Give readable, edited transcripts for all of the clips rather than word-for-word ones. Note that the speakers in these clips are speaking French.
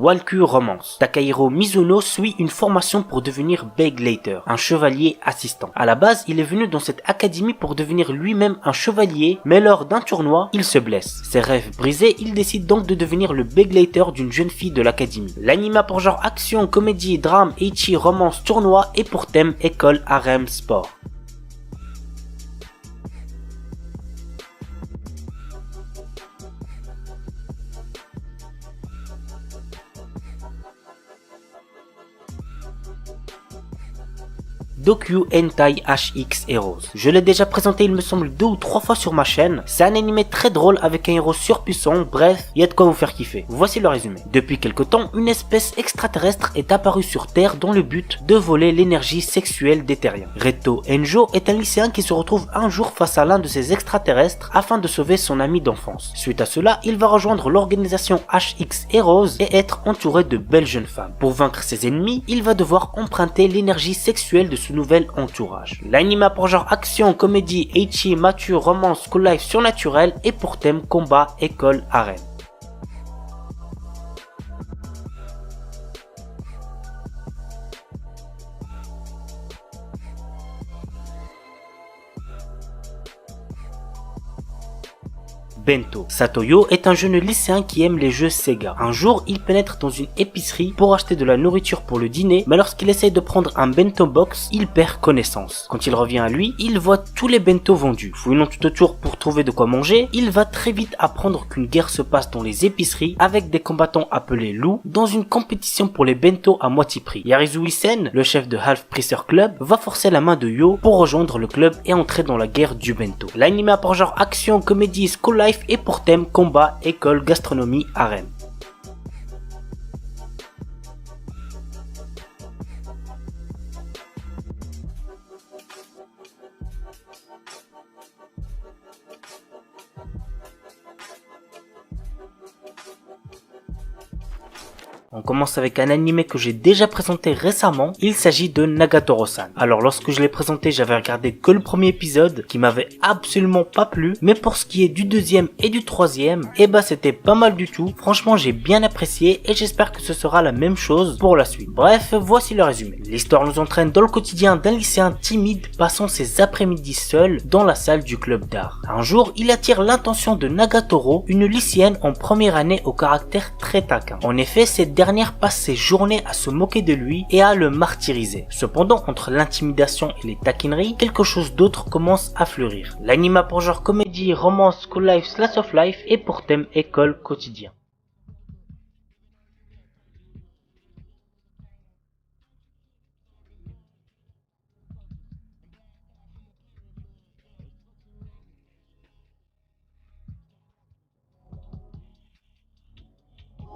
Walkure Romance. Takahiro Mizuno suit une formation pour devenir Begleiter, un chevalier assistant. À la base, il est venu dans cette académie pour devenir lui-même un chevalier, mais lors d'un tournoi, il se blesse. Ses rêves brisés, il décide donc de devenir le Begleiter d'une jeune fille de l'académie. L'anime a pour genre action, comédie, drame, ecchi, romance, tournoi et pour thème école, harem, sport. Dokyu Hentai HX Heroes. Je l'ai déjà présenté il me semble 2 ou 3 fois sur ma chaîne. C'est un animé très drôle avec un héros surpuissant, bref, y a de quoi vous faire kiffer. Voici le résumé. Depuis quelque temps, une espèce extraterrestre est apparue sur Terre dans le but de voler l'énergie sexuelle des terriens. Reto Enjo est un lycéen qui se retrouve un jour face à l'un de ces extraterrestres afin de sauver son ami d'enfance. Suite à cela, il va rejoindre l'organisation HX Heroes et être entouré de belles jeunes femmes. Pour vaincre ses ennemis, il va devoir emprunter l'énergie sexuelle de ce nouvel entourage. L'anime a pour genre action, comédie, ecchi, mature, romance, school life surnaturel et pour thème combat, école, harem. Bento. Satoyo est un jeune lycéen qui aime les jeux Sega. Un jour, il pénètre dans une épicerie pour acheter de la nourriture pour le dîner, mais lorsqu'il essaye de prendre un bento box, il perd connaissance. Quand il revient à lui, il voit tous les bento vendus. Fouillant tout autour pour trouver de quoi manger, il va très vite apprendre qu'une guerre se passe dans les épiceries avec des combattants appelés loups dans une compétition pour les bento à moitié prix. Yarizu Isen, le chef de Half Priester Club, va forcer la main de Yo pour rejoindre le club et entrer dans la guerre du bento. L'anime a pour genre action, comédie, school life et pour thème combat, école, gastronomie, harem. On commence avec un animé que j'ai déjà présenté récemment, il s'agit de Nagatoro-san. Alors lorsque je l'ai présenté, j'avais regardé que le premier épisode qui m'avait absolument pas plu, mais pour ce qui est du deuxième et du troisième, c'était pas mal du tout. Franchement, j'ai bien apprécié et j'espère que ce sera la même chose pour la suite. Bref, voici le résumé. L'histoire nous entraîne dans le quotidien d'un lycéen timide passant ses après-midi seul dans la salle du club d'art. Un jour, il attire l'attention de Nagatoro, une lycéenne en première année au caractère très taquin. En effet, cette dernière passe ses journées à se moquer de lui et à le martyriser. Cependant, entre l'intimidation et les taquineries, quelque chose d'autre commence à fleurir. L'anime a pour genre comédie, romance, school life, slice of life et pour thème école, quotidien.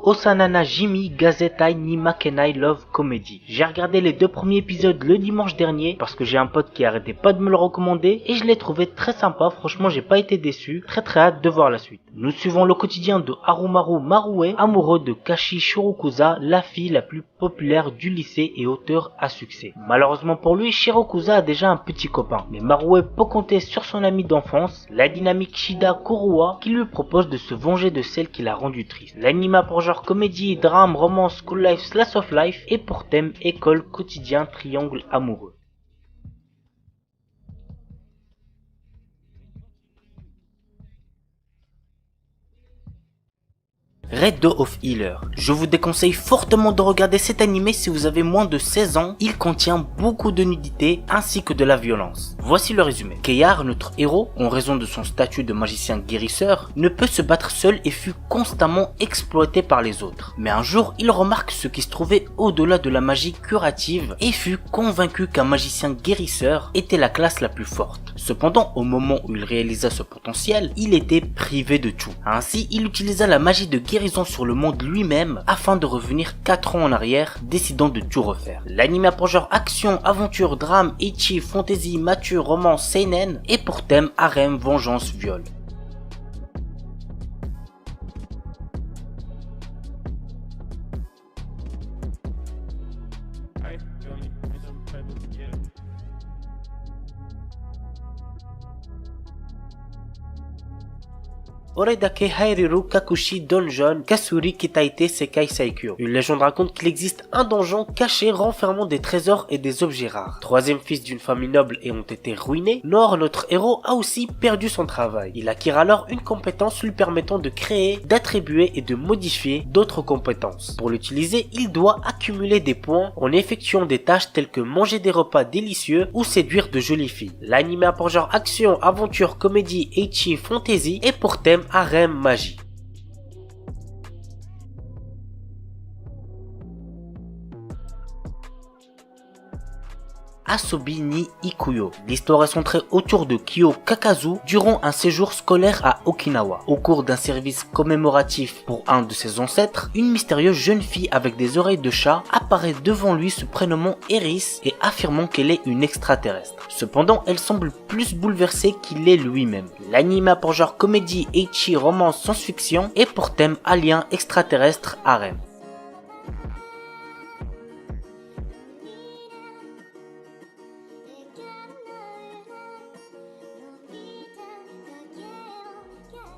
Osanana Jimi Gazetai ni Makenai Love Comedy. J'ai regardé les 2 premiers épisodes le dimanche dernier parce que j'ai un pote qui arrêtait pas de me le recommander et je l'ai trouvé très sympa. Franchement, j'ai pas été déçu. Très hâte de voir la suite. Nous suivons le quotidien de Harumaru Marue, amoureux de Kashi Shirokusa, la fille la plus populaire du lycée et auteur à succès. Malheureusement pour lui, Shirokusa a déjà un petit copain, mais Marue peut compter sur son ami d'enfance, la dynamique Shida Kuruwa, qui lui propose de se venger de celle qui l'a rendu triste. L'anime a pour genre comédie, drame, romance, school life, slice of life et pour thème école, quotidien, triangle amoureux. Red Dawn of Healer. Je vous déconseille fortement de regarder cet animé si vous avez moins de 16 ans. Il contient beaucoup de nudité ainsi que de la violence. Voici le résumé. Keyar, notre héros, en raison de son statut de magicien guérisseur, ne peut se battre seul et fut constamment exploité par les autres. Mais un jour, il remarque ce qui se trouvait au-delà de la magie curative et fut convaincu qu'un magicien guérisseur était la classe la plus forte. Cependant, au moment où il réalisa ce potentiel, il était privé de tout. Ainsi, il utilisa la magie de guérison sur le monde lui-même afin de revenir 4 ans en arrière, décidant de tout refaire. L'anime a pour genre action, aventure, drame, ecchi, fantasy, mature, romance, seinen et pour thème harem, vengeance, viol. Oredake Hairiru Kakushi Donjon Kasuri Kitaite Sekai Saikyo. Une légende raconte qu'il existe un donjon caché renfermant des trésors et des objets rares. Troisième fils d'une famille noble ayant été ruiné, Nor, notre héros, a aussi perdu son travail. Il acquiert alors une compétence lui permettant de créer, d'attribuer et de modifier d'autres compétences. Pour l'utiliser, il doit accumuler des points en effectuant des tâches telles que manger des repas délicieux ou séduire de jolies filles. L'anime a pour genre action, aventure, comédie, ecchi, fantasy et pour thème harem magie. Asobi ni Ikuyo. L'histoire est centrée autour de Kyo Kakazu durant un séjour scolaire à Okinawa. Au cours d'un service commémoratif pour un de ses ancêtres, une mystérieuse jeune fille avec des oreilles de chat apparaît devant lui se prénommant Eris et affirmant qu'elle est une extraterrestre. Cependant, elle semble plus bouleversée qu'il est lui-même. L'anime a pour genre comédie, ecchi, romance, science-fiction et pour thème alien, extraterrestre, harem.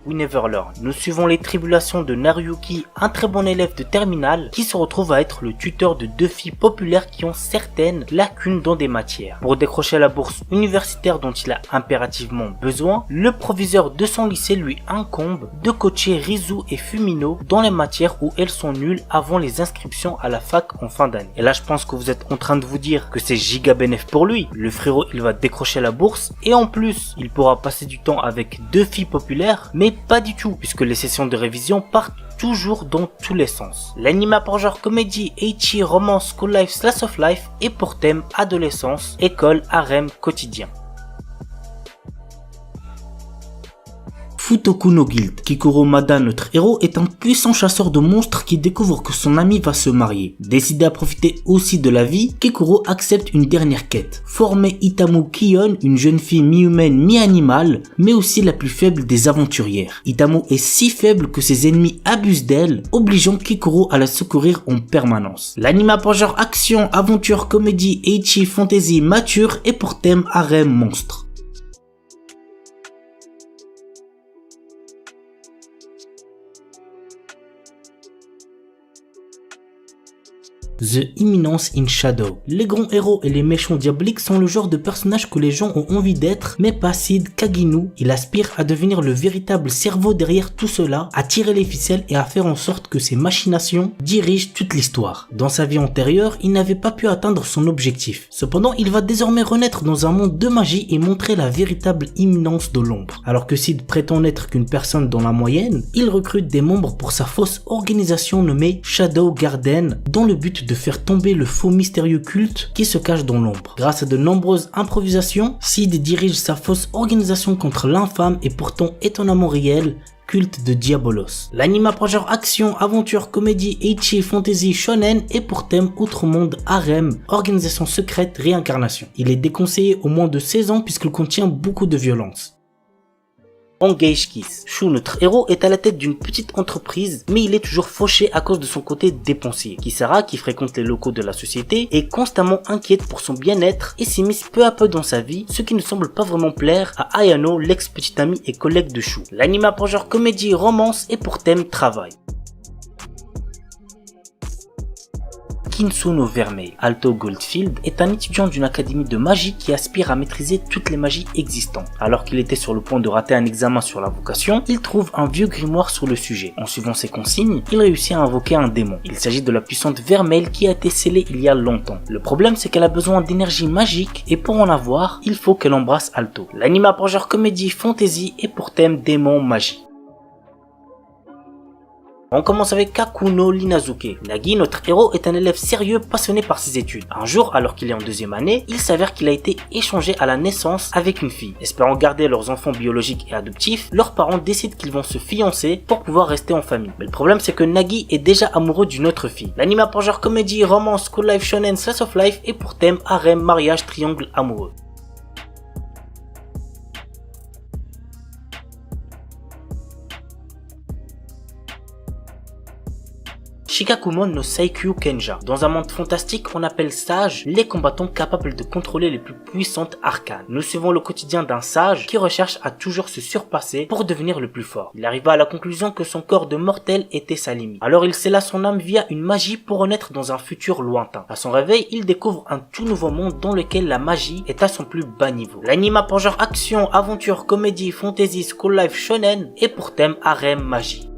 We Never Learn. Nous suivons les tribulations de Naruyuki, un très bon élève de terminale, qui se retrouve à être le tuteur de deux filles populaires qui ont certaines lacunes dans des matières. Pour décrocher la bourse universitaire dont il a impérativement besoin, le proviseur de son lycée lui incombe de coacher Rizu et Fumino dans les matières où elles sont nulles avant les inscriptions à la fac en fin d'année. Et là je pense que vous êtes en train de vous dire que c'est giga bénéf pour lui. Le frérot il va décrocher la bourse et en plus il pourra passer du temps avec deux filles populaires, mais pas du tout, puisque les sessions de révision partent toujours dans tous les sens. L'anime a pour genre comédie, ecchi, romance, school life, slice of life et pour thème adolescence, école, harem, quotidien. Futoku no Guild. Kikuro Mada, notre héros, est un puissant chasseur de monstres qui découvre que son ami va se marier. Décidé à profiter aussi de la vie, Kikuro accepte une dernière quête. Former Itamu Kion, une jeune fille mi-humaine, mi-animale, mais aussi la plus faible des aventurières. Itamu est si faible que ses ennemis abusent d'elle, obligeant Kikuro à la secourir en permanence. L'anime a pour genre action, aventure, comédie, ecchi, fantasy, mature et pour thème harem monstre. The Imminence in Shadow. Les grands héros et les méchants diaboliques sont le genre de personnages que les gens ont envie d'être, mais pas Sid Kaginu. Il aspire à devenir le véritable cerveau derrière tout cela, à tirer les ficelles et à faire en sorte que ses machinations dirigent toute l'histoire. Dans sa vie antérieure, il n'avait pas pu atteindre son objectif. Cependant, il va désormais renaître dans un monde de magie et montrer la véritable imminence de l'ombre. Alors que Sid prétend n'être qu'une personne dans la moyenne, il recrute des membres pour sa fausse organisation nommée Shadow Garden, dans le but de faire tomber le faux mystérieux culte qui se cache dans l'ombre. Grâce à de nombreuses improvisations, Sid dirige sa fausse organisation contre l'infâme et pourtant étonnamment réel culte de Diabolos. L'anime a pour genre action, aventure, comédie, ecchi, fantasy, shonen et pour thème outre-monde, harem, organisation secrète, réincarnation. Il est déconseillé au moins de 16 ans puisqu'il contient beaucoup de violence. Engage Kiss. Shu, notre héros, est à la tête d'une petite entreprise, mais il est toujours fauché à cause de son côté dépensier. Kisara, qui fréquente les locaux de la société, est constamment inquiète pour son bien-être et s'immisce peu à peu dans sa vie, ce qui ne semble pas vraiment plaire à Ayano, l'ex-petite amie et collègue de Shu. L'anime a pour genre comédie, romance et pour thème travail. Kinsuno Vermeil. Alto Goldfield est un étudiant d'une académie de magie qui aspire à maîtriser toutes les magies existantes. Alors qu'il était sur le point de rater un examen sur la vocation, il trouve un vieux grimoire sur le sujet. En suivant ses consignes, il réussit à invoquer un démon. Il s'agit de la puissante Vermeil qui a été scellée il y a longtemps. Le problème c'est qu'elle a besoin d'énergie magique et pour en avoir, il faut qu'elle embrasse Alto. L'anime a pour genre comédie, fantasy et pour thème démon magie. On commence avec Kakuno Linazuke. Nagi, notre héros, est un élève sérieux passionné par ses études. Un jour, alors qu'il est en deuxième année, il s'avère qu'il a été échangé à la naissance avec une fille. Espérant garder leurs enfants biologiques et adoptifs, leurs parents décident qu'ils vont se fiancer pour pouvoir rester en famille. Mais le problème c'est que Nagi est déjà amoureux d'une autre fille. L'anime a pour genre comédie, romance, school life, shonen, slice of life et pour thème harem, mariage, triangle amoureux. Shikakumon no Saikyu Kenja. Dans un monde fantastique, on appelle sages les combattants capables de contrôler les plus puissantes arcanes. Nous suivons le quotidien d'un sage qui recherche à toujours se surpasser pour devenir le plus fort. Il arriva à la conclusion que son corps de mortel était sa limite. Alors il scella son âme via une magie pour renaître dans un futur lointain. À son réveil, il découvre un tout nouveau monde dans lequel la magie est à son plus bas niveau. L'anime a pour genre action, aventure, comédie, fantasy, school life, shonen et pour thème harem, magie.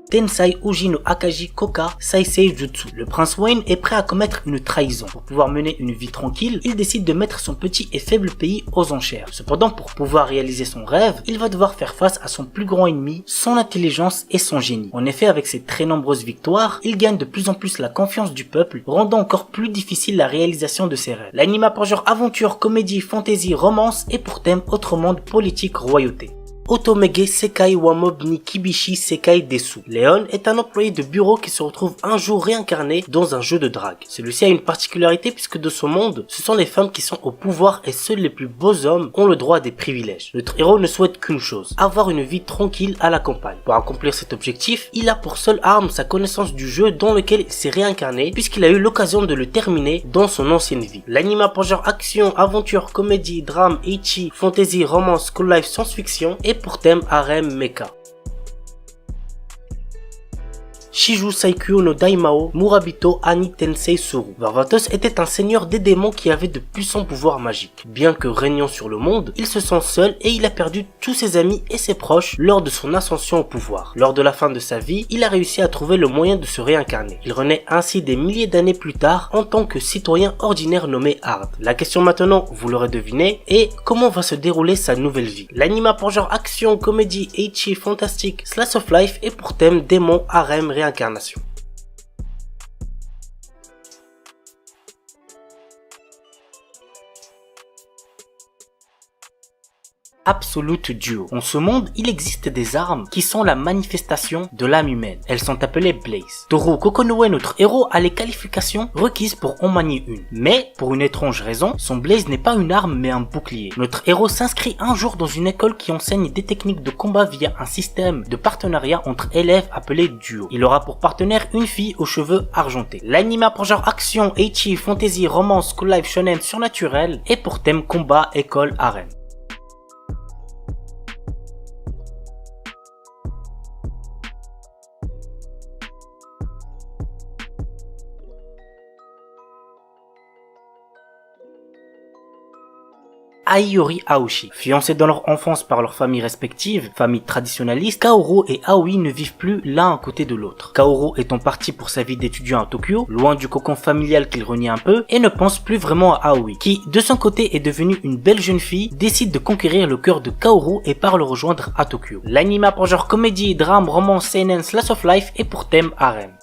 Tensai Uji no Akaji Koka Saisei Jutsu. Le prince Wayne est prêt à commettre une trahison. Pour pouvoir mener une vie tranquille, il décide de mettre son petit et faible pays aux enchères. Cependant, pour pouvoir réaliser son rêve, il va devoir faire face à son plus grand ennemi, son intelligence et son génie. En effet, avec ses très nombreuses victoires, il gagne de plus en plus la confiance du peuple, rendant encore plus difficile la réalisation de ses rêves. L'anime a pour genre aventure, comédie, fantasy, romance et pour thème autre monde, politique, royauté. Otomege Sekai wa Mob ni Kibishi Sekai Desu. Léon est un employé de bureau qui se retrouve un jour réincarné dans un jeu de drague. Celui-ci a une particularité puisque de son monde, ce sont les femmes qui sont au pouvoir et seuls les plus beaux hommes ont le droit à des privilèges. Notre héros ne souhaite qu'une chose, avoir une vie tranquille à la campagne. Pour accomplir cet objectif, il a pour seule arme sa connaissance du jeu dans lequel il s'est réincarné puisqu'il a eu l'occasion de le terminer dans son ancienne vie. L'anime a pour genre action, aventure, comédie, drame, ecchi, fantasy, romance, school life, science-fiction et pour thème harem mecha. Shiju Saikyu no Daimao Murabito Ani Tensei Suru. Varvatos était un seigneur des démons qui avait de puissants pouvoirs magiques. Bien que régnant sur le monde, il se sent seul et il a perdu tous ses amis et ses proches lors de son ascension au pouvoir. Lors de la fin de sa vie, il a réussi à trouver le moyen de se réincarner. Il renaît ainsi des milliers d'années plus tard en tant que citoyen ordinaire nommé Hard. La question maintenant, vous l'aurez deviné, est comment va se dérouler sa nouvelle vie. L'anime a pour genre action, comédie, ecchi, fantastique, slice of life et pour thème démon, harem, réincarnation. Absolute Duo. En ce monde, il existe des armes qui sont la manifestation de l'âme humaine. Elles sont appelées Blaze. Toru Kokonoe, notre héros, a les qualifications requises pour en manier une. Mais, pour une étrange raison, son Blaze n'est pas une arme mais un bouclier. Notre héros s'inscrit un jour dans une école qui enseigne des techniques de combat via un système de partenariat entre élèves appelé Duo. Il aura pour partenaire une fille aux cheveux argentés. L'anime a pour genre action, ecchi, fantasy, romance, school life, shonen, surnaturel et pour thème combat, école, harem. Aiyori Aoshi. Fiancés dans leur enfance par leurs familles respectives, familles traditionnalistes, Kaoru et Aoi ne vivent plus l'un à côté de l'autre. Kaoru étant parti pour sa vie d'étudiant à Tokyo, loin du cocon familial qu'il renie un peu, et ne pense plus vraiment à Aoi, qui, de son côté est devenue une belle jeune fille, décide de conquérir le cœur de Kaoru et part le rejoindre à Tokyo. L'anime a pour genre comédie, drame, romance, seinen, slice of life et pour thème harem.